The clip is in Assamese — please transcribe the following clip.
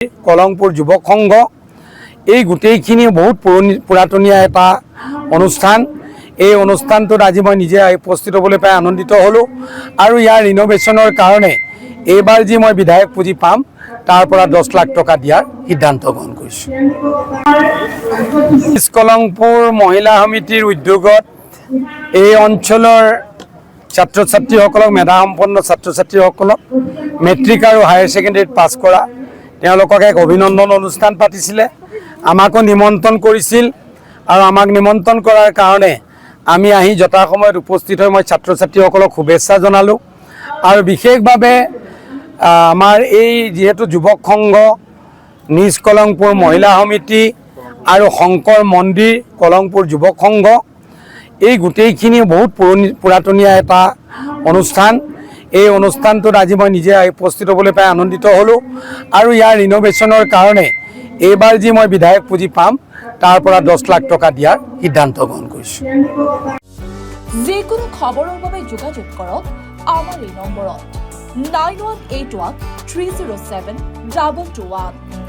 কলংপুৰ যুৱক সংঘ এই গোটেইখিনি বহুত পুৰাতনীয়া এটা অনুষ্ঠান। এই অনুষ্ঠানটোত আজি মই নিজে উপস্থিত হ'বলৈ পাই আনন্দিত হ'লোঁ আৰু ইয়াৰ ৰিন'ভেশ্যনৰ কাৰণে এইবাৰ যি মই বিধায়ক পুঁজি পাম তাৰ পৰা 10 লাখ টকা দিয়াৰ সিদ্ধান্ত গ্ৰহণ কৰিছোঁ। কলংপুৰ মহিলা সমিতিৰ উদ্যোগত এই অঞ্চলৰ ছাত্ৰ ছাত্ৰীসকলক মেধাসম্পন্ন ছাত্ৰ ছাত্ৰীসকলক মেট্ৰিক আৰু হায়াৰ ছেকেণ্ডেৰীত পাছ কৰা তেওঁলোকক এক অভিনন্দন অনুষ্ঠান পাতিছিলে। আমাকো নিমন্ত্ৰণ কৰিছিল আৰু আমাক নিমন্ত্ৰণ কৰাৰ কাৰণে আমি আহি যথাসময়ত উপস্থিত হৈ মই ছাত্ৰ ছাত্ৰীসকলক শুভেচ্ছা জনালোঁ আৰু বিশেষভাৱে আমাৰ এই যিহেতু যুৱক সংঘ, নিজ কলংপুৰ মহিলা সমিতি আৰু শংকৰ মন্দিৰ কলংপুৰ যুৱক সংঘ এই গোটেইখিনি বহুত পুৰাতনীয়া এটা অনুষ্ঠান। এই অনুষ্ঠানটোত আজি মই নিজে উপস্থিত হ'বলৈ পাই আনন্দিত হ'লোঁ আৰু ইয়াৰ ৰিন'ভেশ্যনৰ কাৰণে এইবাৰ যি মই বিধায়ক পুঁজি পাম তাৰ পৰা 10 লাখ টকা দিয়াৰ সিদ্ধান্ত গ্ৰহণ কৰিছোঁ। যিকোনো খবৰৰ বাবে যোগাযোগ কৰক আমাৰ এই নম্বৰত 9181 307 2221।